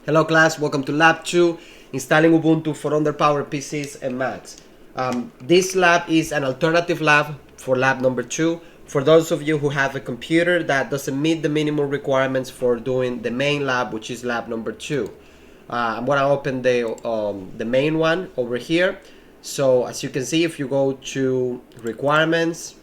Hello class, welcome to lab 2, installing Ubuntu for underpowered PCs and Macs. This lab is an alternative lab for lab number 2. For those of you who have a computer that doesn't meet the minimum requirements for doing the main lab, which is lab number 2. I'm going to open the main one over here. So as you can see, if you go to requirements,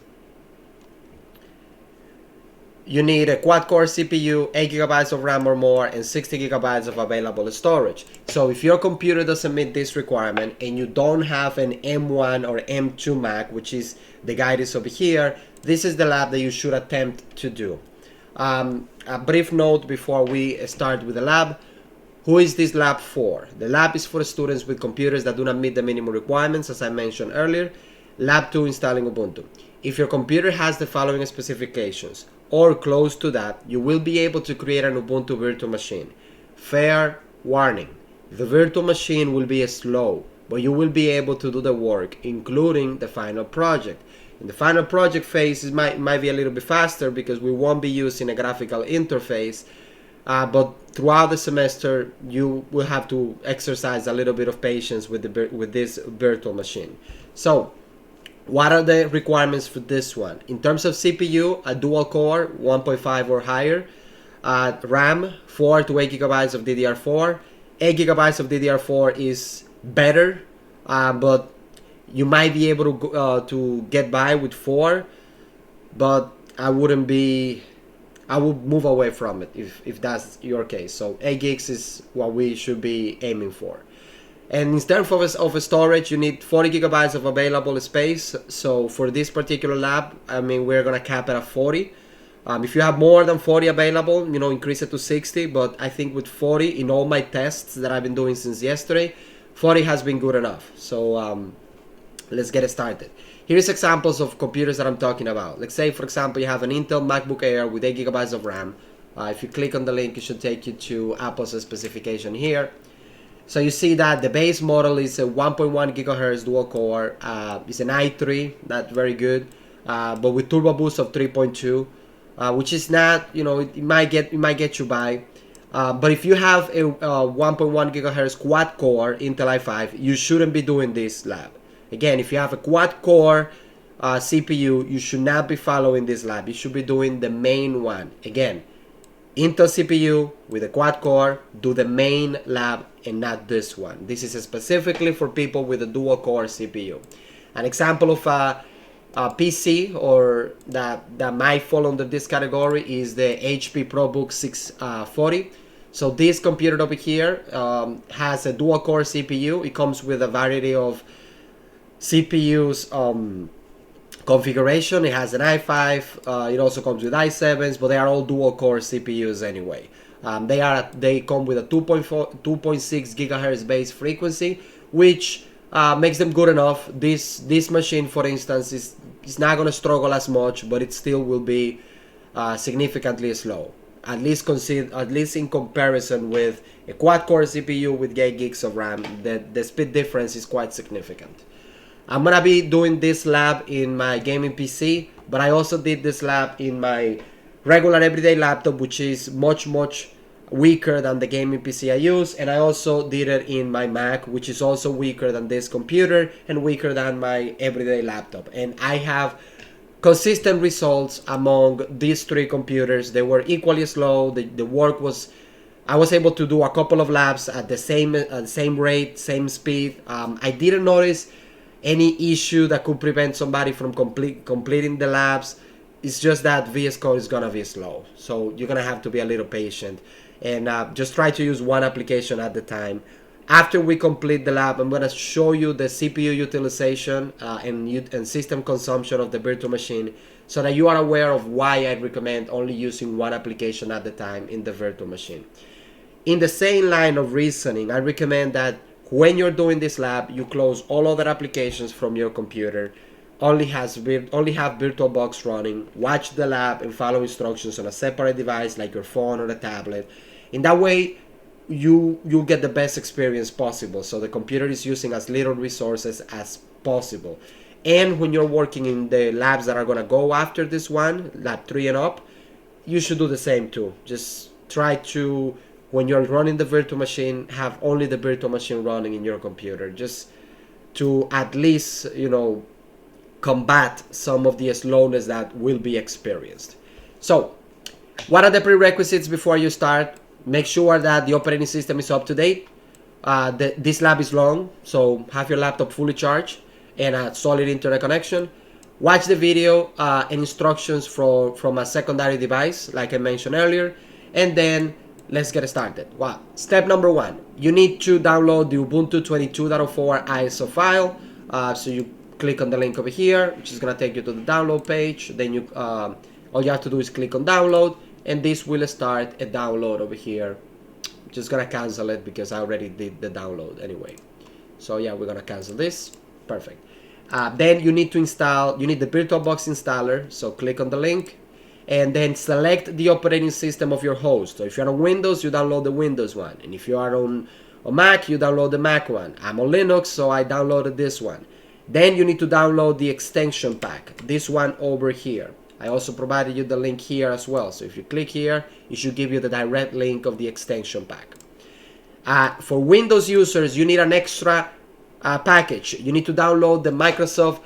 you need a quad-core CPU, 8 GB of RAM or more, and 60 GB of available storage. So if your computer doesn't meet this requirement and you don't have an M1 or M2 Mac, which is the guide is over here, this is the lab that you should attempt to do. A brief note before we start with the lab. Who is this lab for? The lab is for students with computers that do not meet the minimum requirements, as I mentioned earlier. Lab 2, installing Ubuntu. If your computer has the following specifications, or close to that, you will be able to create an Ubuntu virtual machine. Fair warning, the virtual machine will be slow, but you will be able to do the work, including the final project. In the final project phase, it might be a little bit faster because we won't be using a graphical interface, but throughout the semester, you will have to exercise a little bit of patience with this virtual machine. So, what are the requirements for this one? In terms of CPU, a dual core, 1.5 or higher. RAM, 4 to 8 GB of DDR4. 8 GB of DDR4 is better, but you might be able to get by with 4, but I would move away from it if that's your case. So 8 gigs is what we should be aiming for. And in terms of storage, you need 40 GB of available space. So for this particular lab, we're gonna cap it at 40. If you have more than 40 available, increase it to 60. But I think with 40, in all my tests that I've been doing since yesterday, 40 has been good enough. So let's get it started. Here's examples of computers that I'm talking about. Let's say, for example, you have an Intel MacBook Air with 8 GB of RAM. If you click on the link, it should take you to Apple's specification here. So you see that the base model is a 1.1 gigahertz dual core. It's an i3, not very good, but with turbo boost of 3.2, which is not, it might get you by. But if you have a 1.1 gigahertz quad core Intel i5, you shouldn't be doing this lab. Again, if you have a quad core CPU, you should not be following this lab. You should be doing the main one. Again, Intel CPU with a quad core, do the main lab and not this one. This is specifically for people with a dual core CPU. An example of a PC or that might fall under this category is the HP ProBook 640. So this computer over here has a dual core CPU. It comes with a variety of CPUs configuration. It has an i5, it also comes with i7s, but they are all dual core CPUs anyway. They come with a 2.6 gigahertz base frequency, which makes them good enough. This machine, for instance, is not going to struggle as much, but it still will be significantly slow. At least in comparison with a quad core CPU with 8 gigs of RAM, the speed difference is quite significant. I'm gonna be doing this lab in my gaming PC, but I also did this lab in my regular everyday laptop, which is much weaker than the gaming PC I use, and I also did it in my Mac, which is also weaker than this computer and weaker than my everyday laptop. And I have consistent results among these three computers. They were equally slow. The work was, I was able to do a couple of labs at the same rate, same speed. I didn't notice any issue that could prevent somebody from completing the labs. It's just that VS Code is gonna be slow, so you're gonna have to be a little patient and just try to use one application at a time. After we complete the lab, I'm gonna show you the CPU utilization and system consumption of the virtual machine, so that you are aware of why I recommend only using one application at a time in the virtual machine. In the same line of reasoning, I recommend that when you're doing this lab, you close all other applications from your computer, only have VirtualBox running, watch the lab and follow instructions on a separate device like your phone or a tablet. In that way, you get the best experience possible, so the computer is using as little resources as possible. And when you're working in the labs that are going to go after this one, lab 3 and up, you should do the same too. Just try to when you're running the virtual machine, have only the virtual machine running in your computer, just to at least, you know, combat some of the slowness that will be experienced. So what are the prerequisites before you start? Make sure that the operating system is up to date. This lab is long, so have your laptop fully charged and a solid internet connection. Watch the video and instructions from a secondary device, like I mentioned earlier, and then let's get started. Wow. Step number 1, you need to download the Ubuntu 22.04 ISO file. So you click on the link over here, which is gonna take you to the download page. Then you all you have to do is click on download, and this will start a download over here. Just gonna cancel it because I already did the download anyway. So yeah, we're gonna cancel this. Perfect. Then you need to install, you need the VirtualBox installer. So click on the link and then select the operating system of your host. So if you're on Windows, you download the Windows one. And if you are on Mac, you download the Mac one. I'm on Linux, so I downloaded this one. Then you need to download the extension pack, this one over here. I also provided you the link here as well. So if you click here, it should give you the direct link of the extension pack. For Windows users, you need an extra package. You need to download the Microsoft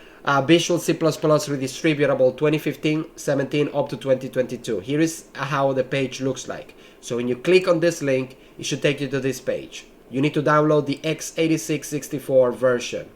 Visual C++ Redistributable 2015-17 up to 2022. Here is how the page looks like. So when you click on this link, it should take you to this page. You need to download the x86-64 version.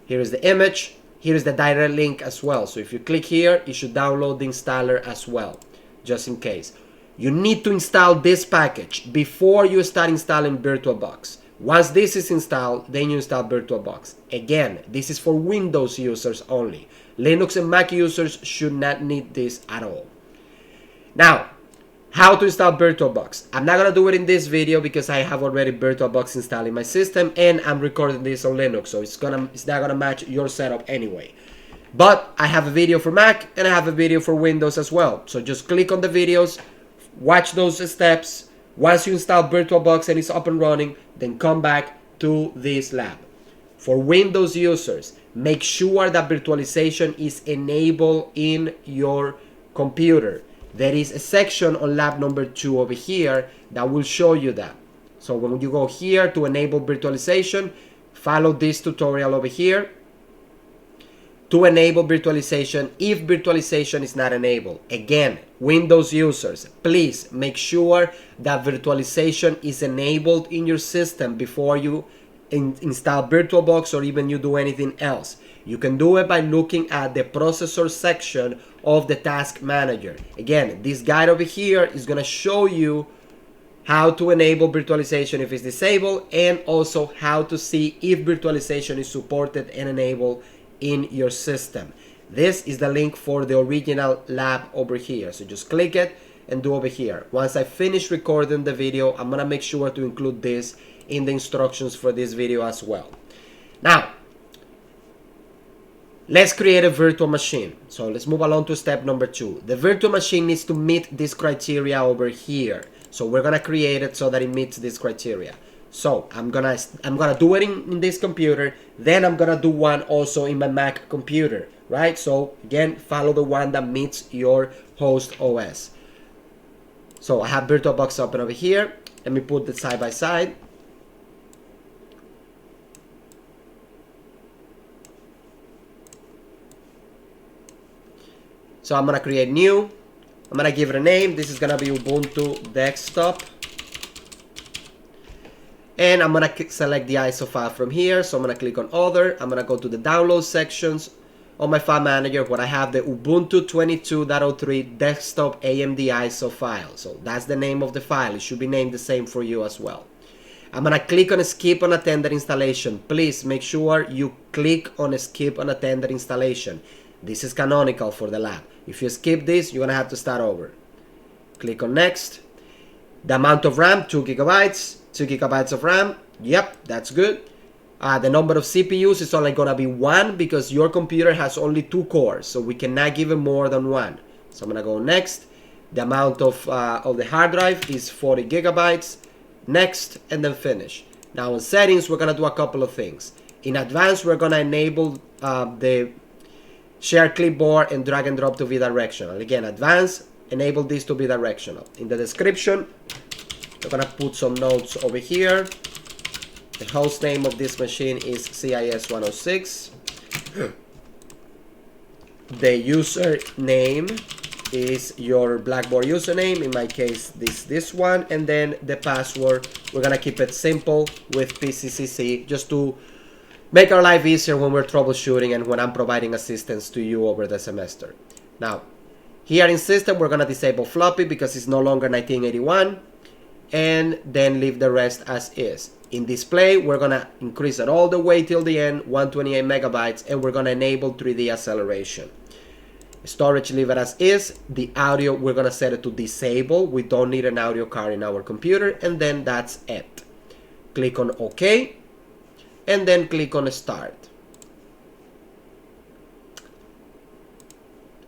Here is the image. Here is the direct link as well. So if you click here, you should download the installer as well, just in case. You need to install this package before you start installing VirtualBox. Once this is installed, then you install VirtualBox. Again, this is for Windows users only. Linux and Mac users should not need this at all. Now, how to install VirtualBox. I'm not going to do it in this video because I have already VirtualBox installed in my system and I'm recording this on Linux, so it's not going to match your setup anyway. But I have a video for Mac and I have a video for Windows as well. So just click on the videos, watch those steps. Once you install VirtualBox and it's up and running, then come back to this lab. For Windows users, make sure that virtualization is enabled in your computer. There is a section on lab number 2 over here that will show you that. So when you go here to enable virtualization, follow this tutorial over here to enable virtualization if virtualization is not enabled. Again, Windows users, please make sure that virtualization is enabled in your system before you install VirtualBox or even you do anything else. You can do it by looking at the processor section of the task manager. Again, this guide over here is going to show you how to enable virtualization if it's disabled, and also how to see if virtualization is supported and enabled in your system. This is the link for the original lab over here. So just click it and do over here. Once I finish recording the video, I'm going to make sure to include this in the instructions for this video as well. Now, let's create a virtual machine. So let's move along to step number 2. The virtual machine needs to meet this criteria over here. So we're gonna create it so that it meets this criteria. So I'm gonna do it in this computer. Then I'm gonna do one also in my Mac computer, right? So again, follow the one that meets your host OS. So I have VirtualBox open over here. Let me put it side by side. So I'm going to create new. I'm going to give it a name. This is going to be Ubuntu Desktop. And I'm going to select the ISO file from here. So I'm going to click on Other. I'm going to go to the download sections on my file manager where I have the Ubuntu 22.03 Desktop AMD ISO file. So that's the name of the file. It should be named the same for you as well. I'm going to click on Skip Unattended Installation. Please make sure you click on Skip Unattended Installation. This is canonical for the lab. If you skip this, you're gonna have to start over. Click on Next. The amount of RAM, 2 gigabytes. 2 gigabytes of RAM. Yep, that's good. The number of CPUs is only gonna be 1 because your computer has only 2 cores, so we cannot give it more than 1. So I'm gonna go Next. The amount of the hard drive is 40 gigabytes. Next, and then Finish. Now in settings, we're gonna do a couple of things. In advance, we're gonna enable the share clipboard and drag and drop to be directional. Again, advanced, enable this to be directional. In the description, We're gonna put some notes over here. The host name of this machine is CIS106. The username is your Blackboard username, in my case this one, and then the password, we're gonna keep it simple with PCCC, just to make our life easier when we're troubleshooting and when I'm providing assistance to you over the semester. Now, here in system, we're gonna disable floppy because it's no longer 1981, and then leave the rest as is. In display, we're gonna increase it all the way till the end, 128 megabytes, and we're gonna enable 3D acceleration. Storage, leave it as is. The audio, we're gonna set it to disable. We don't need an audio card in our computer, and then that's it. Click on OK, and then click on Start.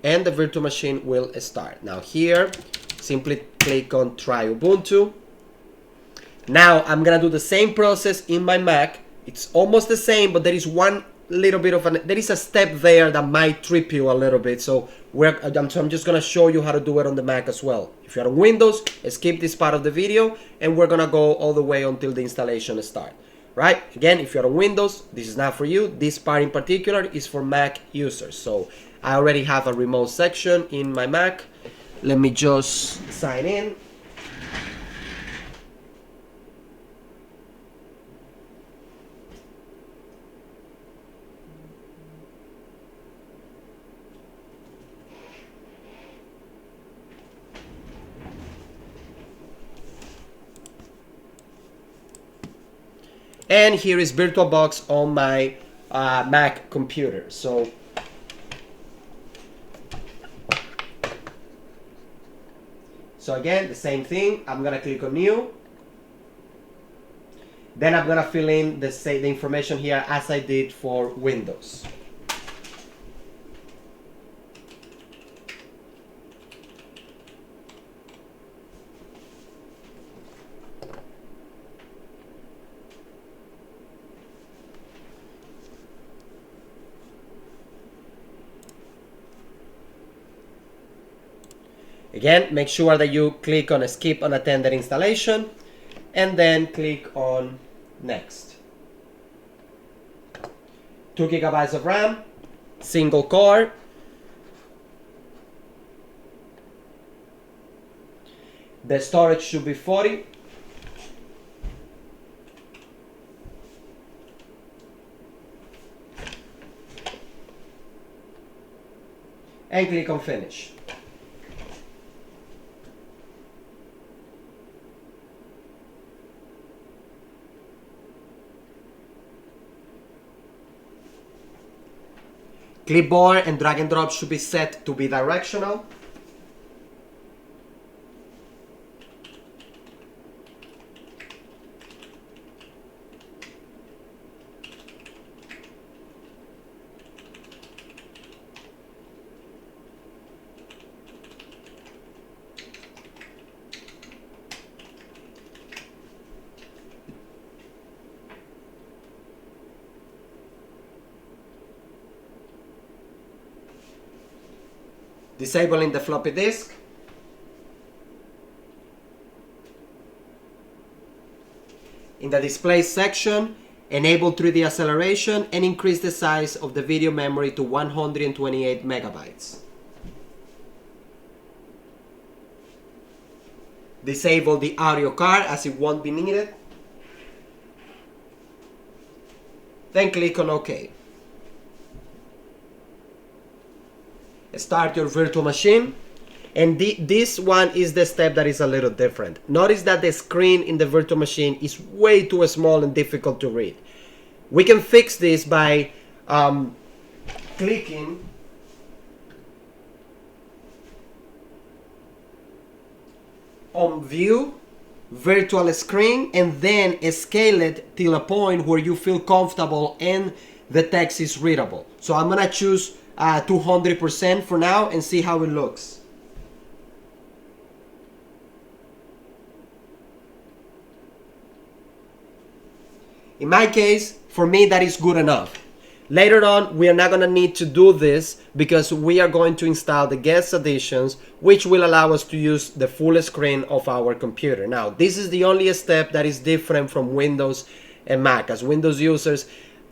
And the virtual machine will start. Now here, simply click on Try Ubuntu. Now I'm gonna do the same process in my Mac. It's almost the same, but there is one little bit of there is a step there that might trip you a little bit. So I'm just gonna show you how to do it on the Mac as well. If you're on Windows, skip this part of the video, and we're gonna go all the way until the installation starts. Right? Again, if you're on Windows, this is not for you. This part in particular is for Mac users. So I already have a remote section in my Mac. Let me just sign in. And here is VirtualBox on my Mac computer. So again, the same thing. I'm gonna click on New. Then I'm gonna fill in the information here as I did for Windows. Again, make sure that you click on Skip Unattended Installation, and then click on Next. 2 gigabytes of RAM, single core. The storage should be 40. And click on Finish. Clipboard and drag and drop should be set to be directional. Disabling the floppy disk. In the display section, enable 3D acceleration and increase the size of the video memory to 128 megabytes. Disable the audio card as it won't be needed. Then click on OK. Start your virtual machine, and this one is the step that is a little different. Notice that the screen in the virtual machine is way too small and difficult to read. We can fix this by clicking on View, Virtual Screen, and then scale it till a point where you feel comfortable and the text is readable. So I'm gonna choose 200% for now and see how it looks. In my case, for me that is good enough. Later on, we are not going to need to do this because we are going to install the guest additions, which will allow us to use the full screen of our computer. Now, this is the only step that is different from Windows and Mac. As Windows users,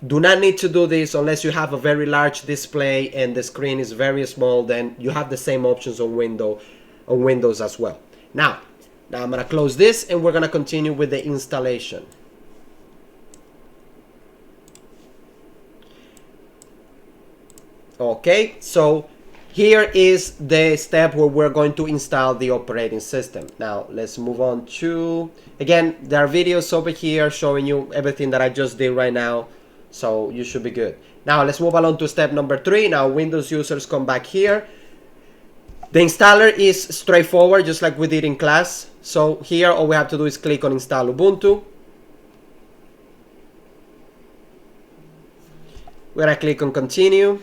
do not need to do this unless you have a very large display and the screen is very small. Then you have the same options on Windows as well. Now I'm going to close this and we're going to continue with the installation. Okay, so here is the step where we're going to install the operating system. Now let's move on to, again, there are videos over here showing you everything that I just did right now, so you should be good. Now let's move along to step number 3. Now Windows users, come back here. The installer is straightforward, just like we did in class. So here all we have to do is click on install Ubuntu. We're gonna click on continue.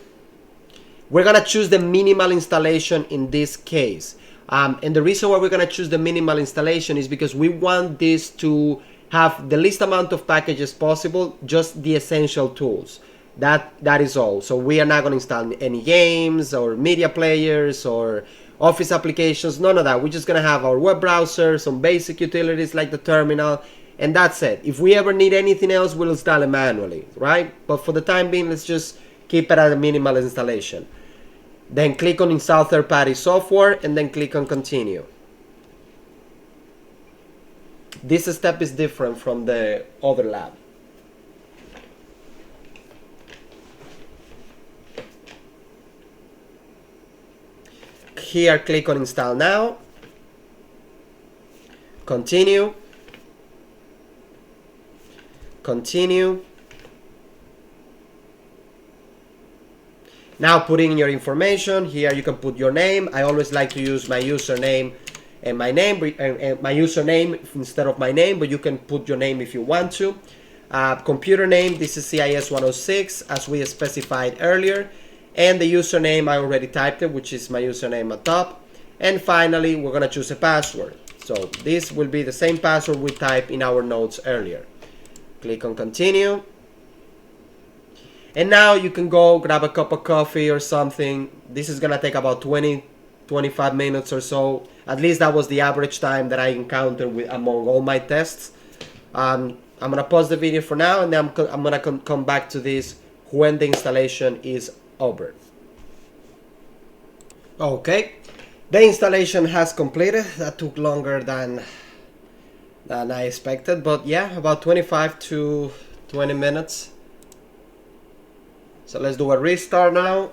We're gonna choose the minimal installation in this case. And the reason why we're gonna choose the minimal installation is because we want this to have the least amount of packages possible, just the essential tools. That is all. So we are not gonna install any games or media players or Office applications, none of that. We're just gonna have our web browser, some basic utilities like the terminal, and that's it. If we ever need anything else, we'll install it manually, right? But for the time being, let's just keep it at a minimal installation. Then click on install third-party software and then click on continue. This step is different from the other lab. Here click on install now. Continue. Continue. Now put in your information. Here you can put your name. I always like to use my username and my name, my username instead of my name, but you can put your name if you want to. Computer name, this is CIS 106 as we specified earlier. And the username, I already typed it, which is my username at top. And finally, we're gonna choose a password. So this will be the same password we typed in our notes earlier. Click on continue. And now you can go grab a cup of coffee or something. This is gonna take about 20-25 minutes or so. At least that was the average time that I encountered among all my tests. I'm gonna pause the video for now, and then I'm gonna come back to this when the installation is over. Okay, the installation has completed. That took longer than I expected, but yeah, about 25 to 20 minutes. So let's do a restart now.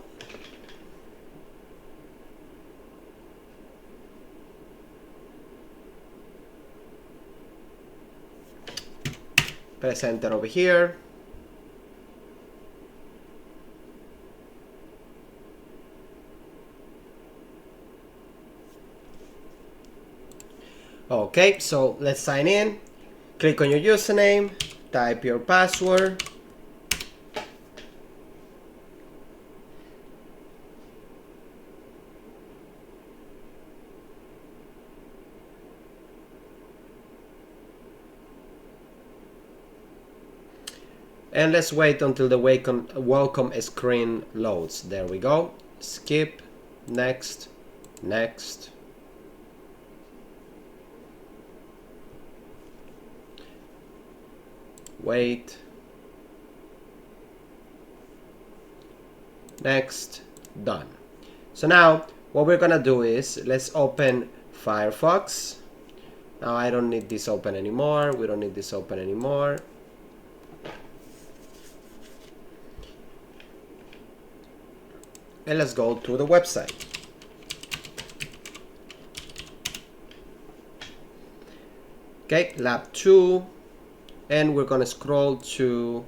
Press enter over here. Okay, so let's sign in. Click on your username, type your password. And let's wait until the welcome screen loads. There we go. Skip, next, next. Wait. Next, done. So now what we're gonna do is let's open Firefox. Now I don't need this open anymore. We don't need this open anymore. And let's go to the website. Okay, lab 2, and we're gonna scroll to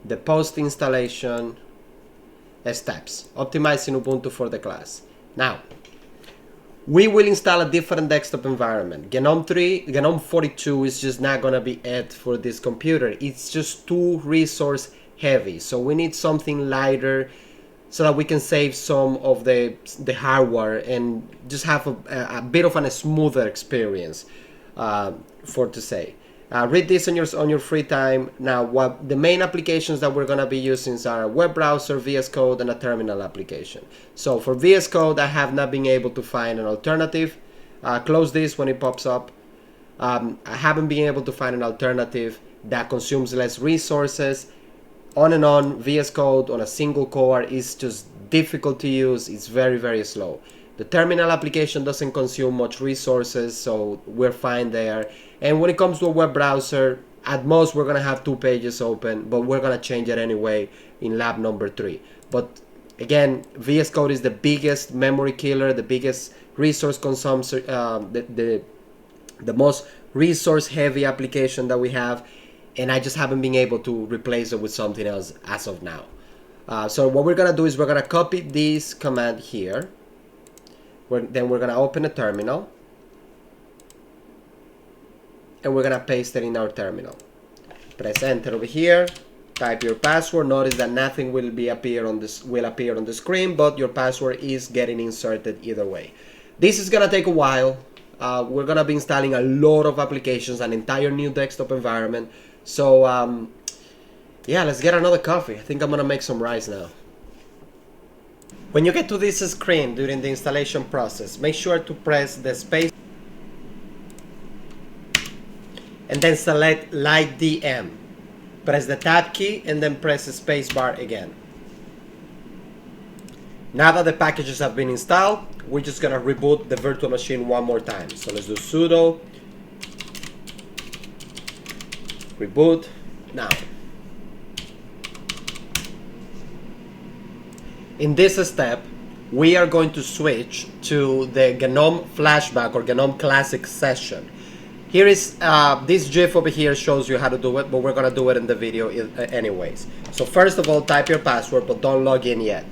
the post installation steps, optimizing Ubuntu for the class. Now, we will install a different desktop environment. Gnome 42 is just not gonna be it for this computer. It's just too resource heavy, so we need something lighter, so that we can save some of the hardware and just have a bit of a smoother experience, for to say. Read this on your free time. Now, what the main applications that we're going to be using are a web browser, VS Code, and a terminal application. So for VS Code, I have not been able to find an alternative. Close this when it pops up. I haven't been able to find an alternative that consumes less resources. On and on, VS Code on a single core is just difficult to use. It's very, very slow. The terminal application doesn't consume much resources, so we're fine there. And when it comes to a web browser, at most we're gonna have 2 pages open, but we're gonna change it anyway in lab number 3. But again, VS Code is the biggest memory killer, the biggest resource consumption, the most resource heavy application that we have, and I just haven't been able to replace it with something else as of now. So what we're gonna do is we're gonna copy this command here. Then we're gonna open a terminal, and we're gonna paste it in our terminal. Press enter over here, type your password. Notice that nothing will appear on the screen, but your password is getting inserted either way. This is gonna take a while. We're gonna be installing a lot of applications, an entire new desktop environment. So yeah, let's get another coffee. I think I'm gonna make some rice now. When you get to this screen during the installation process, make sure to press the space and then select Light DM. Press the tab key and then press the space bar again. Now that the packages have been installed, we're just gonna reboot the virtual machine one more time. So let's do sudo reboot now. In this step, we are going to switch to the GNOME flashback or GNOME classic session. Here is this GIF over here shows you how to do it, but we're gonna do it in the video anyways. So first of all, type your password, but don't log in yet.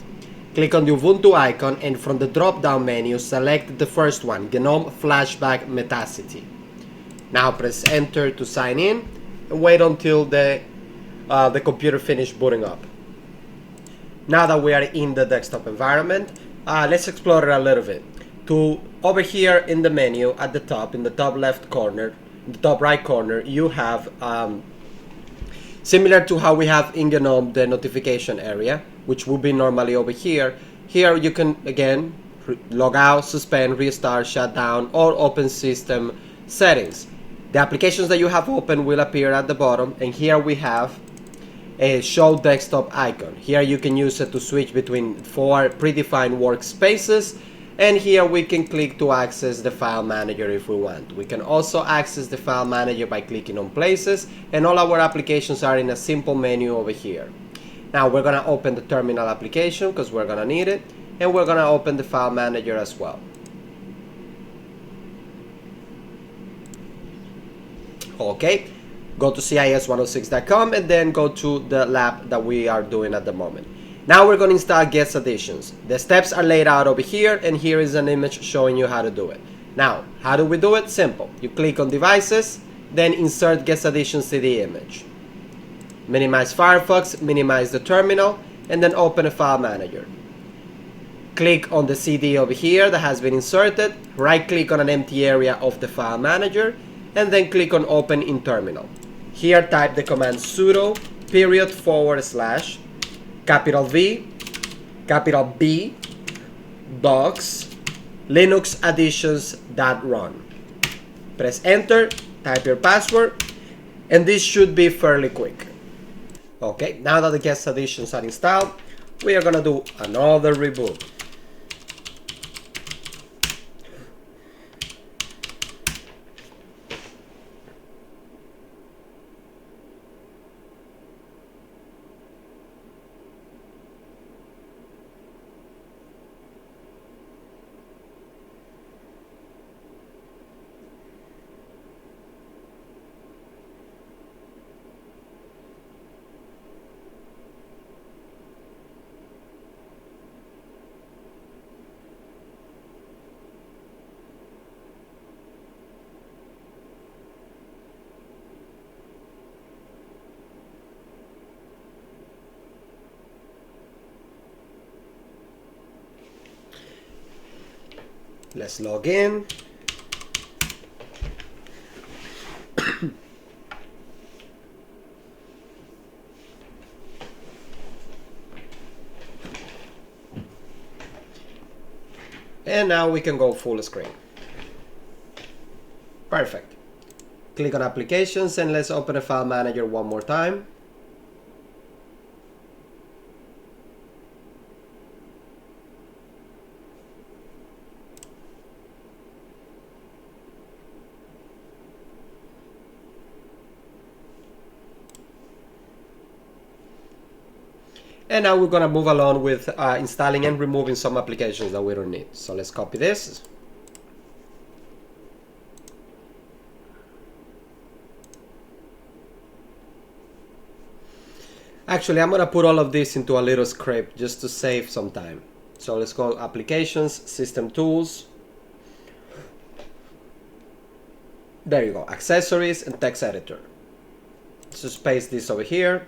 Click on the Ubuntu icon, and from the drop-down menu, select the first one, GNOME flashback Metacity. Now press enter to sign in, and wait until the computer finishes booting up. Now that we are in the desktop environment, let's explore it a little bit. Over here in the menu at the top, in the top left corner, the top right corner, you have, similar to how we have in GNOME, the notification area, which would be normally over here. Here you can, again, log out, suspend, restart, shut down, or open system settings. The applications that you have open will appear at the bottom, and here we have a show desktop icon. Here you can use it to switch between 4 predefined workspaces, and here we can click to access the file manager if we want. We can also access the file manager by clicking on places, and all our applications are in a simple menu over here. Now we're gonna open the terminal application because we're gonna need it, and we're gonna open the file manager as well. Okay. Go to CIS106.com and then go to the lab that we are doing at the moment. Now we're going to install Guest Additions. The steps are laid out over here, and here is an image showing you how to do it. Now, how do we do it? Simple. You click on Devices, then insert Guest Additions CD image. Minimize Firefox, minimize the terminal, and then open a file manager. Click on the CD over here that has been inserted, right click on an empty area of the file manager, and then click on Open in Terminal. Here type the command sudo // capital V, capital B, docs, Linux additions.run. Press enter, type your password, and this should be fairly quick. Okay, now that the guest additions are installed, we are gonna do another reboot. Let's log in. And now we can go full screen. Perfect. Click on applications and let's open a file manager one more time. And now we're going to move along with installing and removing some applications that we don't need. So let's copy this. Actually, I'm going to put all of this into a little script just to save some time. So let's go Applications, System Tools. There you go, Accessories and Text Editor. Let's just paste this over here.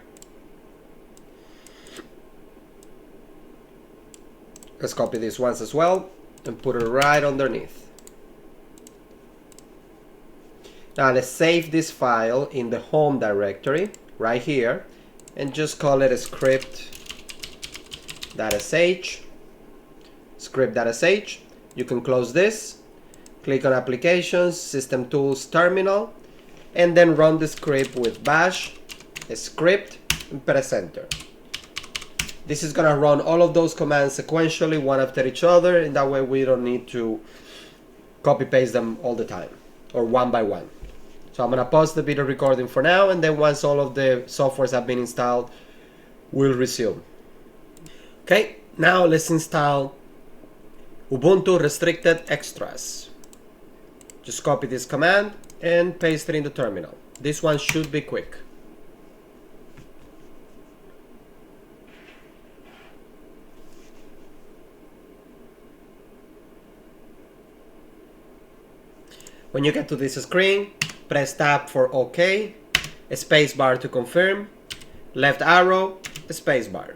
Let's copy this once as well and put it right underneath. Now let's save this file in the home directory right here and just call it a script.sh. Script.sh. You can close this, click on Applications, System Tools, Terminal, and then run the script with bash, a script, and press enter. This is gonna run all of those commands sequentially, one after each other, and that way we don't need to copy paste them all the time, or one by one. So I'm gonna pause the video recording for now, and then once all of the softwares have been installed, we'll resume. Okay, now let's install Ubuntu Restricted Extras. Just copy this command and paste it in the terminal. This one should be quick. When you get to this screen, press tab for OK, a space bar to confirm, left arrow, a space bar.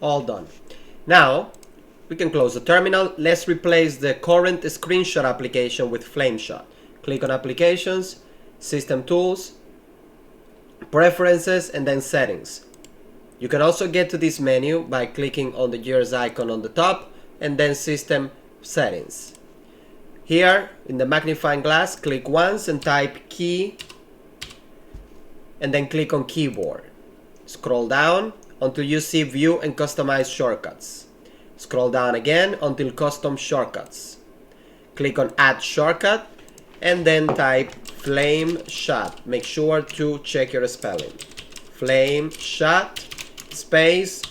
All done. Now we can close the terminal. Let's replace the current screenshot application with FlameShot. Click on Applications, System Tools, Preferences, and then Settings. You can also get to this menu by clicking on the gears icon on the top and then System Settings. Here in the magnifying glass, click once and type key and then click on Keyboard. Scroll down until you see View and Customize Shortcuts. Scroll down again until Custom Shortcuts. Click on Add Shortcut and then type FlameShot. Make sure to check your spelling. FlameShot space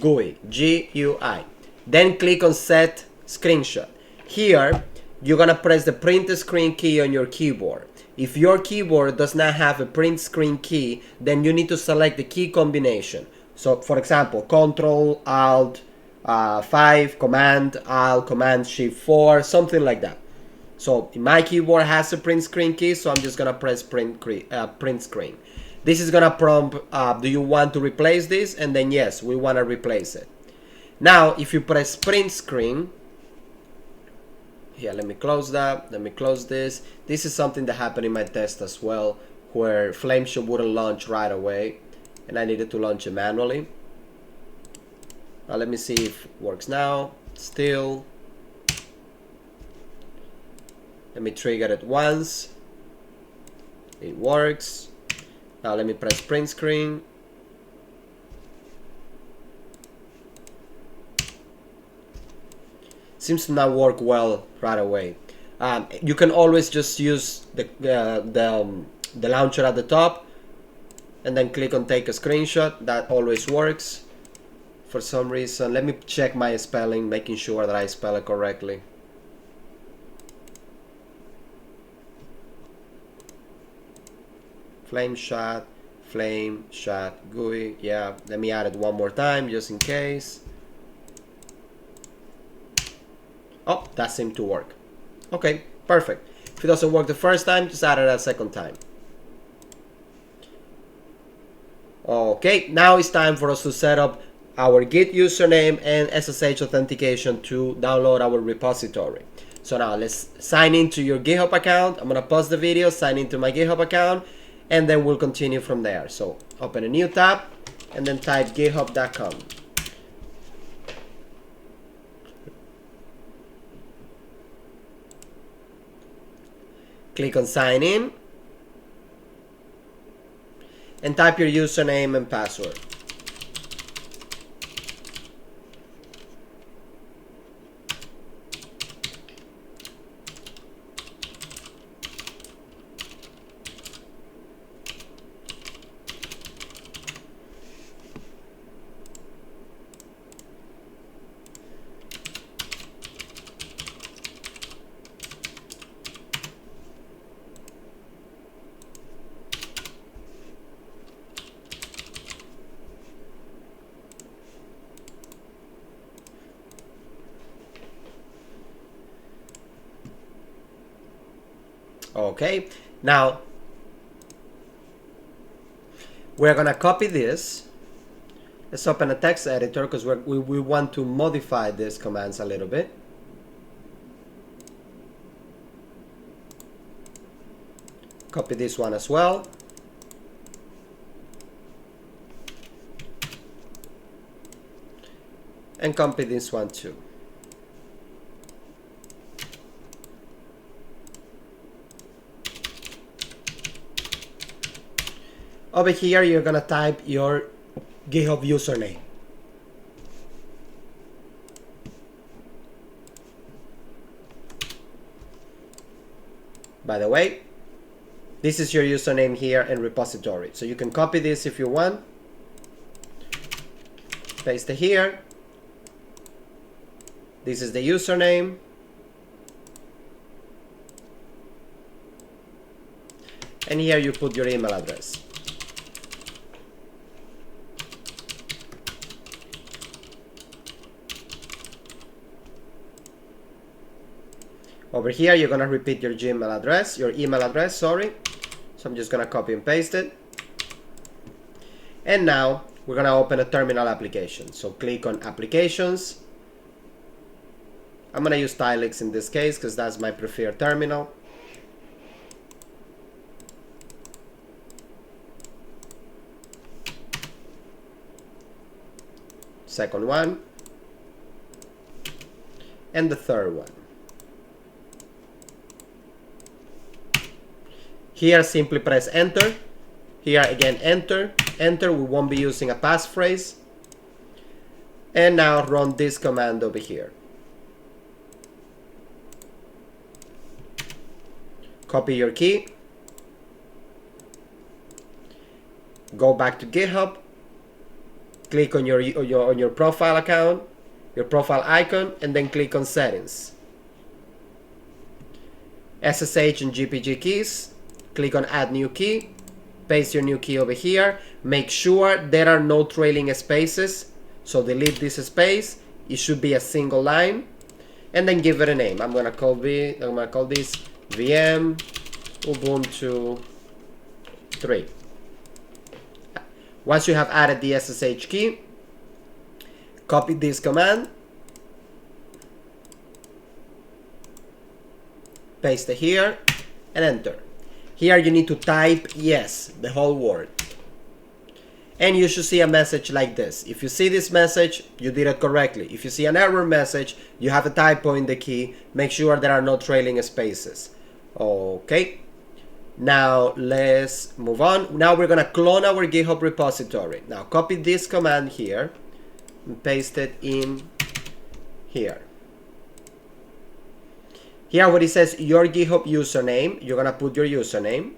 GUI, G-U-I. Then click on Set Screenshot. Here, you're gonna press the print screen key on your keyboard. If your keyboard does not have a print screen key, then you need to select the key combination. So for example, Control Alt 5, Command Alt, Command Shift 4, something like that. So my keyboard has a print screen key, so I'm just gonna press print screen. This is gonna prompt, do you want to replace this? And then yes, we wanna replace it. Now, if you press print screen, here, let me close that, let me close this. This is something that happened in my test as well, where FlameShot wouldn't launch right away, and I needed to launch it manually. Now let me see if it works now, still. Let me trigger it once, it works. Now let me press print screen. Seems to not work well right away. You can always just use the launcher at the top and then click on take a screenshot. That always works for some reason. Let me check my spelling, making sure that I spell it correctly. FlameShot, FlameShot GUI. Yeah, let me add it one more time just in case. Oh, that seemed to work. Okay, perfect. If it doesn't work the first time, just add it a second time. Okay, now it's time for us to set up our Git username and SSH authentication to download our repository. So now let's sign into your GitHub account. I'm gonna pause the video, sign into my GitHub account, and then we'll continue from there. So open a new tab and then type github.com. Click on sign in and type your username and password. Okay, now we're gonna copy this. Let's open a text editor because we want to modify these commands a little bit. Copy this one as well. And copy this one too. Over here, you're gonna type your GitHub username. By the way, this is your username here in repository. So you can copy this if you want. Paste it here. This is the username. And here you put your email address. Over here, you're gonna repeat your Gmail address, your email address, sorry. So I'm just gonna copy and paste it. And now we're gonna open a terminal application. So click on Applications. I'm gonna use Tilix in this case because that's my preferred terminal. Second one. And the third one. Here, simply press enter. Here again, enter. Enter, we won't be using a passphrase. And now run this command over here. Copy your key. Go back to GitHub. Click on your profile account, your profile icon, and then click on Settings. SSH and GPG keys. Click on Add New Key. Paste your new key over here. Make sure there are no trailing spaces. So delete this space. It should be a single line. And then give it a name. I'm gonna call this VM Ubuntu 3. Once you have added the SSH key, copy this command, paste it here, and enter. Here you need to type yes, the whole word. And you should see a message like this. If you see this message, you did it correctly. If you see an error message, you have a typo in the key, make sure there are no trailing spaces. Okay. Now let's move on. Now we're gonna clone our GitHub repository. Now copy this command here and paste it in here. Here where it says your GitHub username, you're gonna put your username.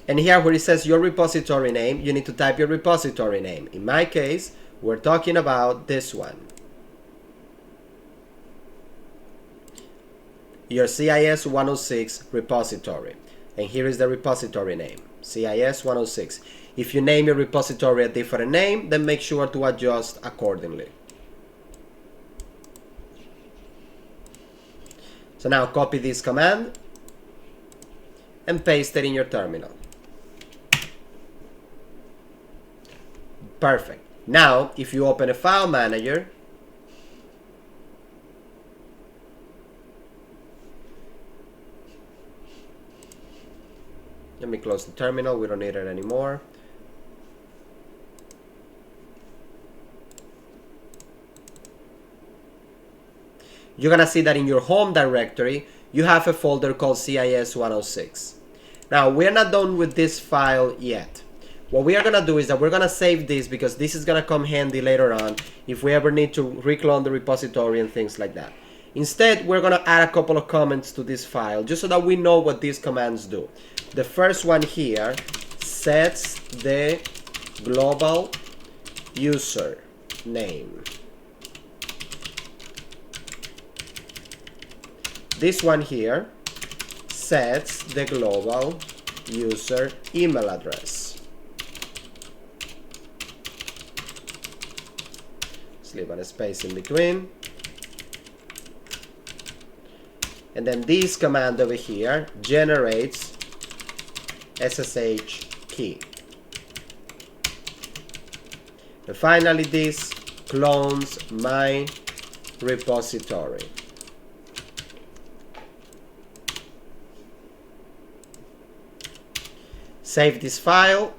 And here where it says your repository name, you need to type your repository name. In my case, we're talking about this one. Your CIS 106 repository. And here is the repository name, CIS 106. If you name your repository a different name, then make sure to adjust accordingly. So now copy this command and paste it in your terminal. Perfect. Now, if you open a file manager, let me close the terminal, we don't need it anymore. You're gonna see that in your home directory, you have a folder called CIS106. Now, we're not done with this file yet. What we are gonna do is that we're gonna save this because this is gonna come handy later on if we ever need to reclone the repository and things like that. Instead, we're gonna add a couple of comments to this file just so that we know what these commands do. The first one here sets the global user name. This one here sets the global user email address. Let's leave a space in between. And then this command over here generates SSH key. And finally, this clones my repository. Save this file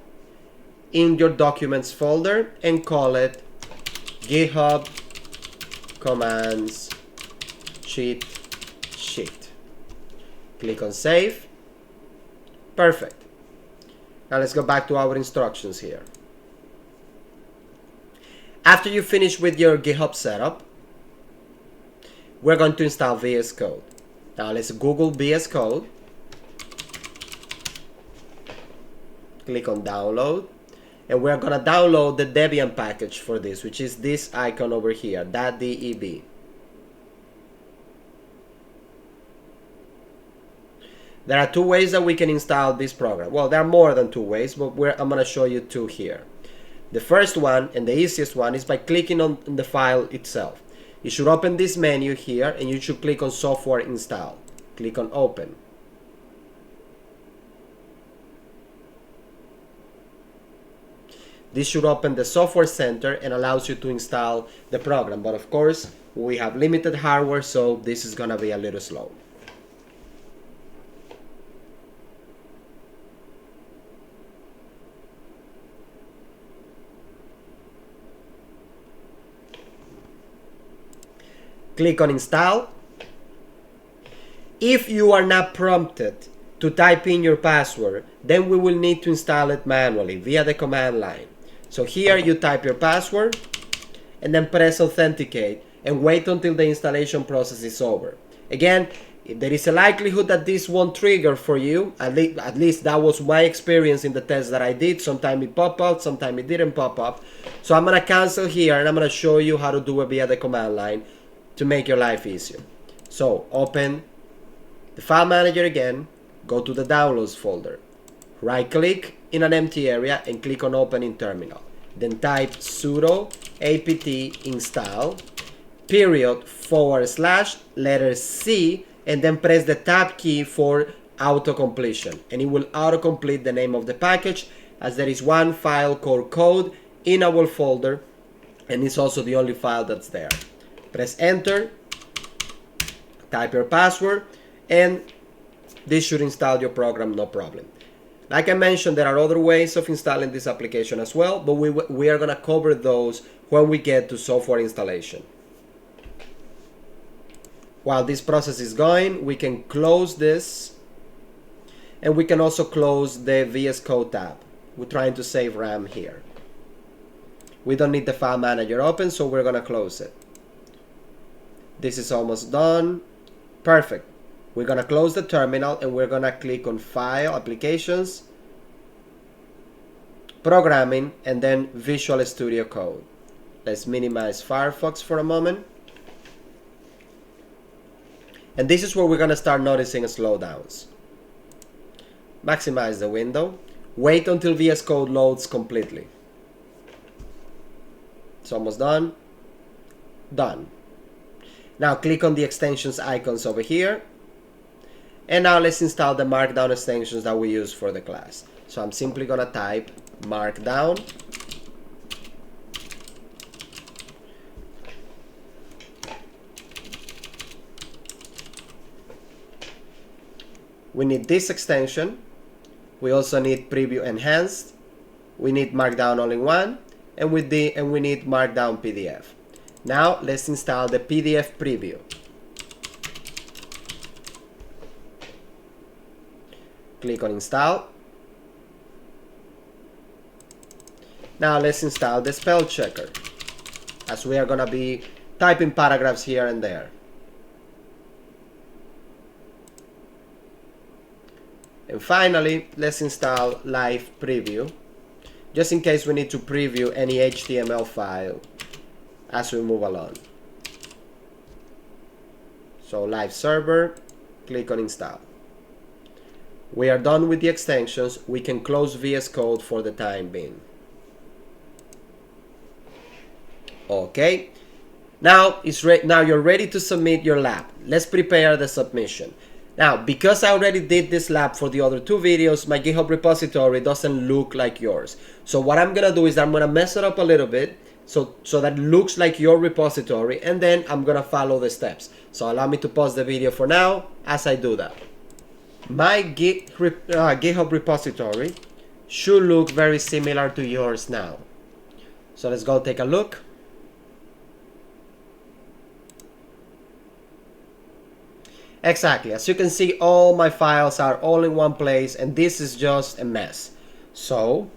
in your documents folder and call it GitHub commands cheat sheet. Click on save. Perfect. Now let's go back to our instructions here. After you finish with your GitHub setup, we're going to install VS Code. Now let's Google VS Code. Click on download, and we're gonna download the Debian package for this, which is this icon over here, .deb. There are two ways that we can install this program. Well, there are more than two ways, but I'm gonna show you two here. The first one, and the easiest one, is by clicking on the file itself. You should open this menu here, and you should click on software install. Click on open. This should open the software center and allows you to install the program. But of course, we have limited hardware, so this is gonna be a little slow. Click on install. If you are not prompted to type in your password, then we will need to install it manually via the command line. So here you type your password and then press authenticate and wait until the installation process is over. Again, there is a likelihood that this won't trigger for you. At least that was my experience in the test that I did. Sometimes it popped up, sometimes it didn't pop up. So I'm gonna cancel here and I'm gonna show you how to do it via the command line to make your life easier. So open the file manager again, go to the downloads folder, right click in an empty area and click on open in terminal. Then type sudo apt install // letter C and then press the tab key for auto completion, and it will auto complete the name of the package, as there is one file called code in our folder and it's also the only file that's there. Press enter, type your password, and this should install your program, no problem. Like I mentioned, there are other ways of installing this application as well, but we are going to cover those when we get to software installation. While this process is going, we can close this, and we can also close the VS Code tab. We're trying to save RAM here. We don't need the file manager open, so we're going to close it. This is almost done. Perfect. We're going to close the terminal and we're going to click on File, Applications, Programming, and then Visual Studio Code. Let's minimize Firefox for a moment. And this is where we're going to start noticing slowdowns. Maximize the window. Wait until VS Code loads completely. It's almost done. Done. Now click on the extensions icons over here And now let's install the Markdown extensions that we use for the class. So I'm simply gonna type Markdown. We need this extension. We also need Preview Enhanced. We need Markdown All-in-One, and we need Markdown PDF. Now let's install the PDF Preview. Click on Install. Now let's install the spell checker, as we are gonna be typing paragraphs here and there. And finally, let's install Live Preview, just in case we need to preview any HTML file as we move along. So Live Server, click on Install. We are done with the extensions. We can close VS Code for the time being. Okay, now you're ready to submit your lab. Let's prepare the submission. Now, because I already did this lab for the other two videos, my GitHub repository doesn't look like yours. So what I'm gonna do is I'm gonna mess it up a little bit so that it looks like your repository, and then I'm gonna follow the steps. So allow me to pause the video for now as I do that. My GitHub repository should look very similar to yours now. So let's go take a look. Exactly, as you can see, all my files are all in one place, and this is just a mess. So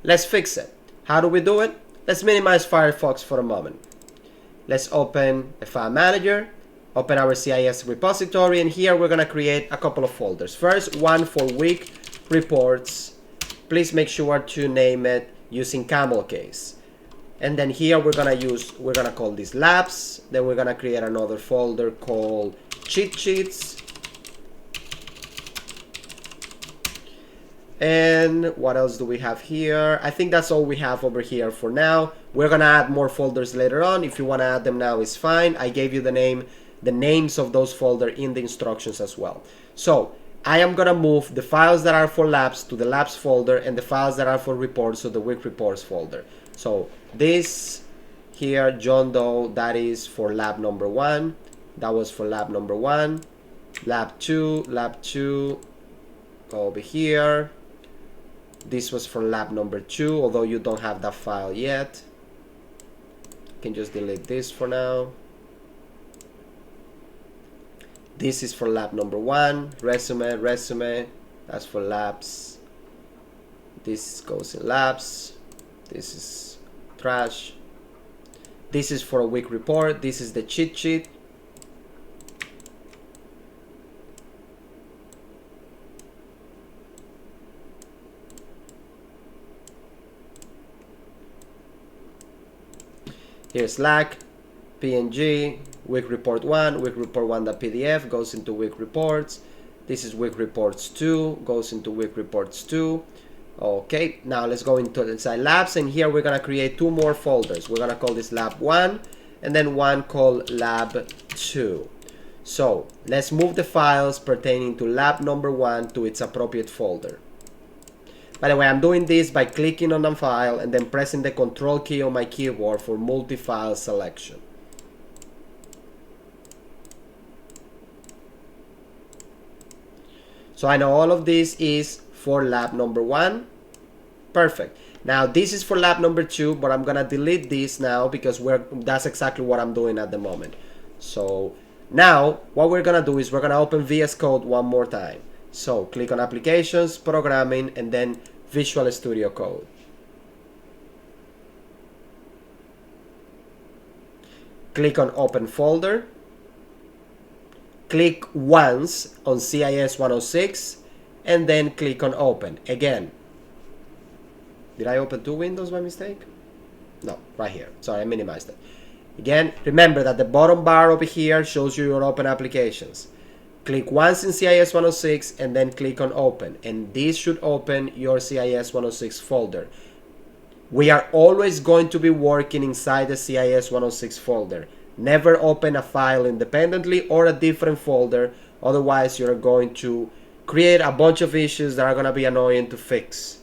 let's fix it. How do we do it? Let's minimize Firefox for a moment. Let's open a file manager, open our CIS repository, and here we're gonna create a couple of folders. First, one for week reports. Please make sure to name it using camel case. And then here we're gonna call this labs. Then we're gonna create another folder called cheat sheets. And what else do we have here? I think that's all we have over here for now. We're gonna add more folders later on. If you wanna add them now, it's fine. I gave you the names of those folders in the instructions as well. So I am gonna move the files that are for labs to the labs folder, and the files that are for reports to the week reports folder. So this here, John Doe, that is for lab number 1. That was for lab number 1. Lab 2, go over here. This was for lab number 2, although you don't have that file yet. You can just delete this for now. This is for lab number 1, resume, that's for labs. This goes in labs. This is trash. This is for a week report. This is the cheat sheet. Here's Slack, PNG, week report 1, week report 1.pdf goes into week reports. This is week reports 2, goes into week reports 2. Okay, now let's go into inside labs, and here we're gonna create 2 more folders. We're gonna call this lab 1, and then one called lab 2. So let's move the files pertaining to lab number 1 to its appropriate folder. By the way, I'm doing this by clicking on a file and then pressing the Control key on my keyboard for multi-file selection. So I know all of this is for lab number 1. Perfect. Now this is for lab number 2, but I'm gonna delete this now because that's exactly what I'm doing at the moment. So now what we're gonna do is we're gonna open VS Code one more time. So click on Applications, Programming, and then Visual Studio Code. Click on Open Folder. Click once on CIS 106, and then click on Open. Again, did I open 2 windows by mistake? No, right here. Sorry, I minimized it. Again, remember that the bottom bar over here shows you your open applications. Click once in CIS 106 and then click on Open, and this should open your CIS 106 folder. We are always going to be working inside the CIS 106 folder. Never open a file independently or a different folder Otherwise, you're going to create a bunch of issues that are going to be annoying to fix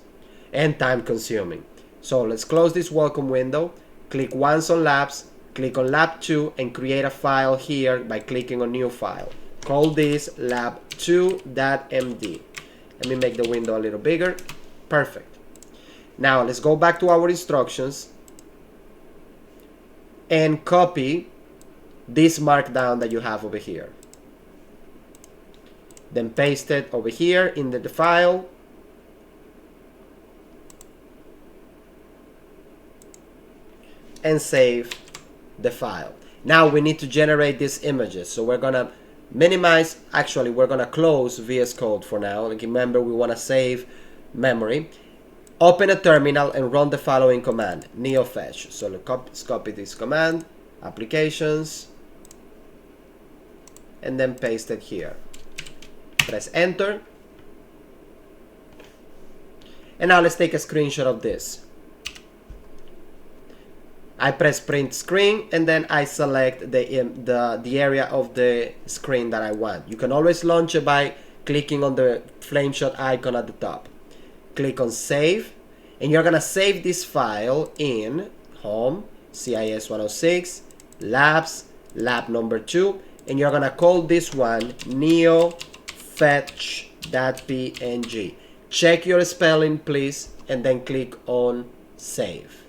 and time consuming. So let's close this welcome window, click once on labs, click on lab 2 and create a file here by clicking on new file. Call this lab2.md. Let me make the window a little bigger. Perfect. Now let's go back to our instructions and copy this markdown that you have over here. Then paste it over here in the file. And save the file. Now we need to generate these images. So we're gonna minimize, actually we're gonna close VS Code for now. Like, remember, we wanna save memory. Open a terminal and run the following command, neofetch. So let's copy this command, applications, and then paste it here. Press enter. And now let's take a screenshot of this. I press print screen and then I select the area of the screen that I want. You can always launch it by clicking on the flame shot icon at the top. Click on save and you're gonna save this file in home, CIS 106, labs, lab number 2, and you're gonna call this one neofetch.png. Check your spelling please and then click on save.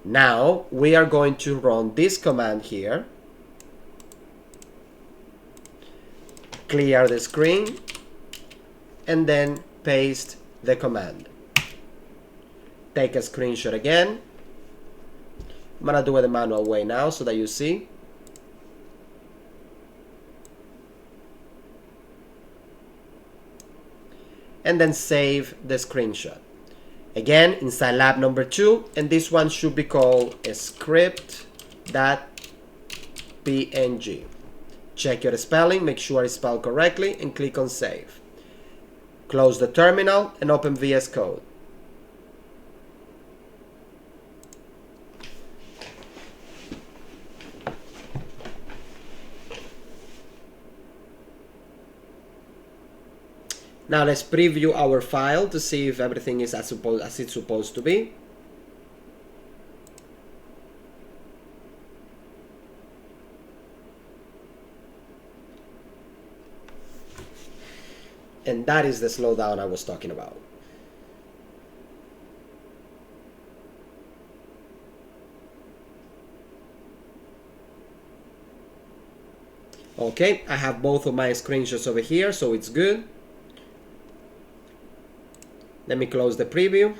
Now we are going to run this command here. Clear the screen and then paste the command. Take a screenshot again. I'm gonna do it the manual way now so that you see. And then save the screenshot. Again, inside lab number 2, and this one should be called a script.png. Check your spelling, make sure it's spelled correctly, and click on save. Close the terminal and open VS Code. Now let's preview our file to see if everything is as it's supposed to be. And that is the slowdown I was talking about. Okay, I have both of my screenshots over here, so it's good. Let me close the preview.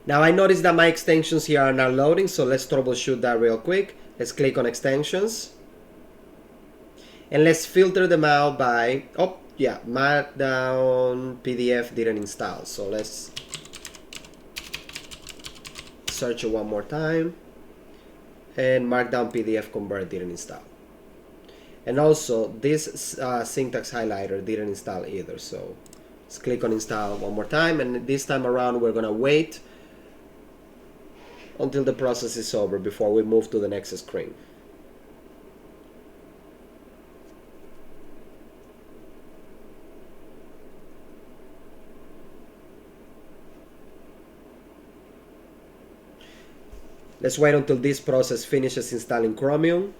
Now I noticed that my extensions here are not loading, so let's troubleshoot that real quick. Let's click on extensions. And let's filter them out by, oh yeah, Markdown PDF didn't install. So let's search it one more time. And Markdown PDF Convert didn't install. And also this syntax highlighter didn't install either, so let's click on install one more time, and this time around we're gonna wait until the process is over before we move to the next screen. Let's wait until this process finishes installing Chromium.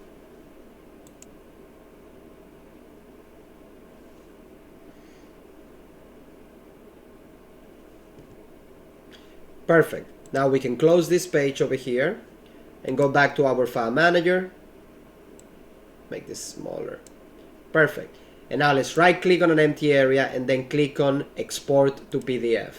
Perfect. Now we can close this page over here and go back to our file manager. Make this smaller. Perfect. And now let's right click on an empty area and then click on export to PDF.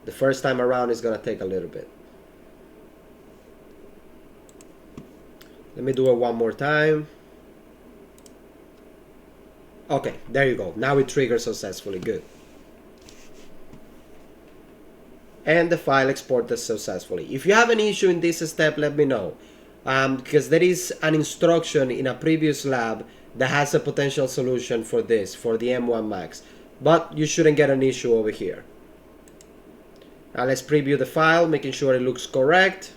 The first time around is gonna take a little bit. Let me do it one more time. Okay, there you go. Now it triggers successfully. Good. And the file exported successfully. If you have an issue in this step, let me know. Because there is an instruction in a previous lab that has a potential solution for this, for the M1 Max. But you shouldn't get an issue over here. Now let's preview the file, making sure it looks correct.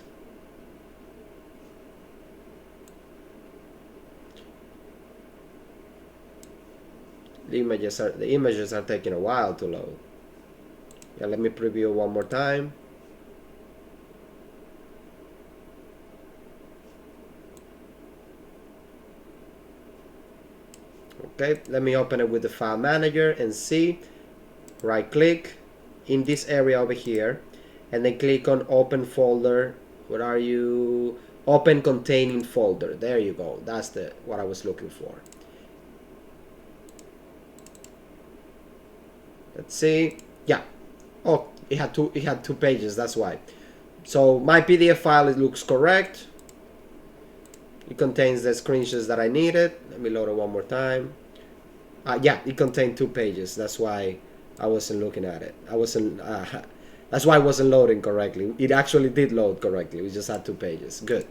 The images are taking a while to load. Yeah, let me preview one more time. Okay, let me open it with the file manager and see. Right click in this area over here and then click on open folder. Where are you? Open containing folder. There you go. That's what I was looking for. Let's see. Yeah. Oh, it had two pages, that's why. So my PDF file, it looks correct. It contains the screenshots that I needed. Let me load it one more time. Yeah, it contained 2 pages. That's why I wasn't looking at it. That's why I wasn't loading correctly. It actually did load correctly. We just had 2 pages. Good.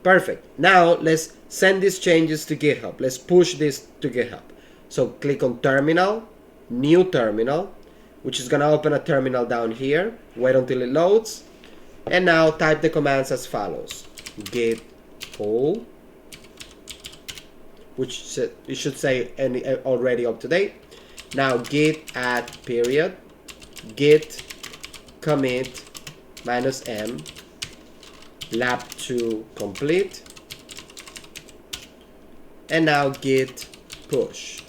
Perfect. Now let's send these changes to GitHub. Let's push this to GitHub. So click on Terminal, New Terminal, which is going to open a terminal down here. Wait until it loads. And now type the commands as follows. Git pull, which it should say already up to date. Now git add period, git commit -m, lab2 complete, and now git push.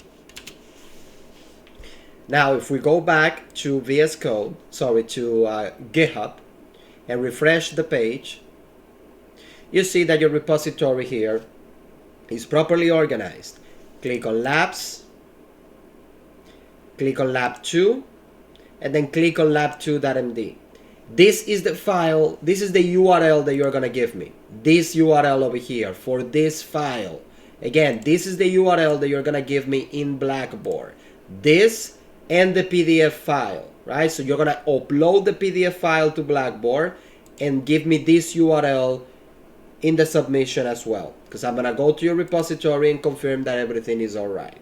Now if we go back to VS Code, to GitHub, and refresh the page, you see that your repository here is properly organized. Click on labs, click on lab2, and then click on lab2.md. This is the file, this is the URL that you're gonna give me. This URL over here for this file. Again, this is the URL that you're gonna give me in Blackboard. This and the PDF file, right? So you're gonna upload the PDF file to Blackboard and give me this URL in the submission as well, because I'm gonna go to your repository and confirm that everything is all right.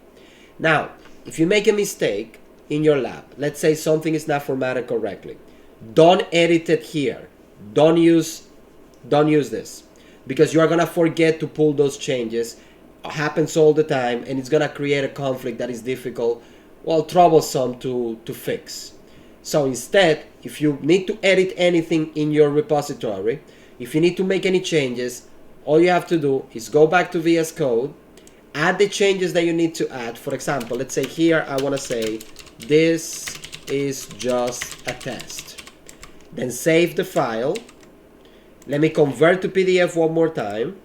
Now, if you make a mistake in your lab, let's say something is not formatted correctly, don't edit it here. Don't use this, because you are gonna forget to pull those changes. It happens all the time, and it's gonna create a conflict that is difficult, well, troublesome to fix. So instead, if you need to edit anything in your repository, if you need to make any changes, all you have to do is go back to VS Code, add the changes that you need to add. For example, let's say here I want to say this is just a test. Then save the file. Let me convert to PDF one more time,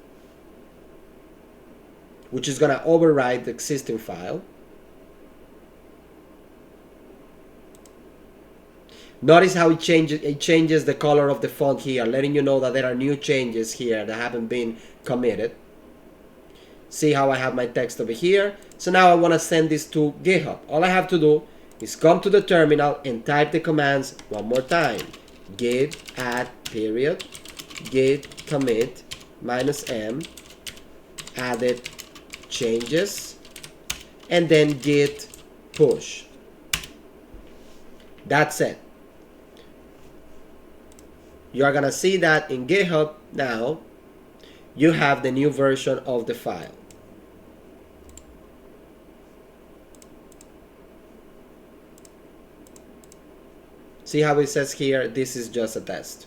which is going to override the existing file. Notice how it changes the color of the font here, letting you know that there are new changes here that haven't been committed. See how I have my text over here? So now I want to send this to GitHub. All I have to do is come to the terminal and type the commands one more time. Git add period, git commit -m, added changes, and then git push. That's it. You are gonna see that in GitHub now you have the new version of the file. See how it says here, this is just a test.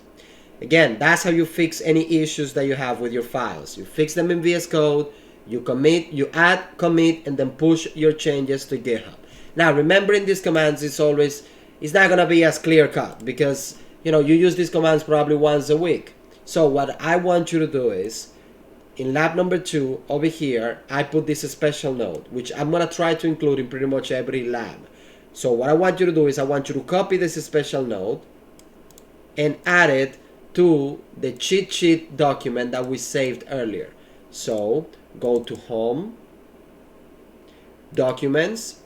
Again, that's how you fix any issues that you have with your files. You fix them in VS Code, you commit, you add, commit, and then push your changes to GitHub. Now, remembering these commands is always, it's not gonna be as clear cut, because you know, you use these commands probably once a week. So what I want you to do is, in lab number 2, over here, I put this special note, which I'm gonna try to include in pretty much every lab. So what I want you to do is, I want you to copy this special note and add it to the cheat sheet document that we saved earlier. So go to Home, Documents,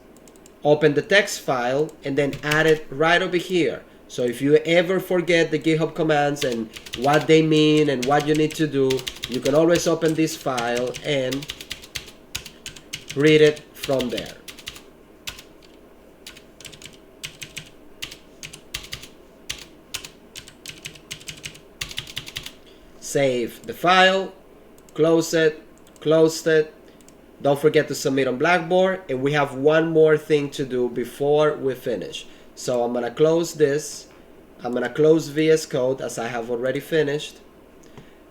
open the text file, and then add it right over here. So if you ever forget the GitHub commands and what they mean and what you need to do, you can always open this file and read it from there. save the file, close it, closed it. Don't forget to submit on Blackboard, and we have one more thing to do before we finish. So I'm gonna close this. I'm gonna close VS Code as I have already finished.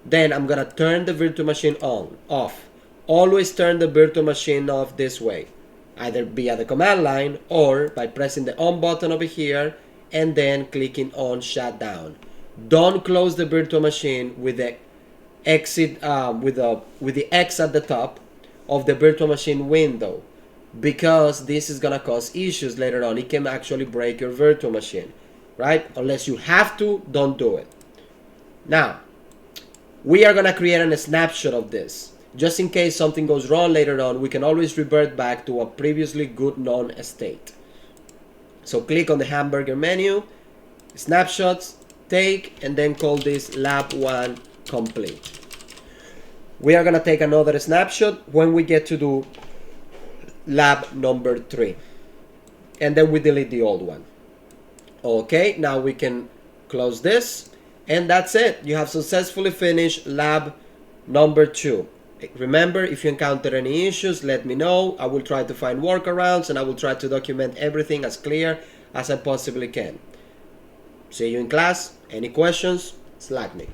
Then I'm gonna turn the virtual machine off. Always turn the virtual machine off this way, either via the command line or by pressing the on button over here and then clicking on shutdown. Don't close the virtual machine with the exit with the X at the top of the virtual machine window, because this is gonna cause issues later on. It can actually break your virtual machine, right? Unless you have to, don't do it. Now, we are gonna create a snapshot of this. Just in case something goes wrong later on, we can always revert back to a previously good known state. So click on the hamburger menu, snapshots, take, and then call this lab 1 complete. We are gonna take another snapshot when we get to do lab number 3. And then we delete the old one. Okay, now we can close this, and that's it. You have successfully finished lab number 2. Remember, if you encounter any issues, let me know. I will try to find workarounds, and I will try to document everything as clear as I possibly can. See you in class. Any questions? Slack me.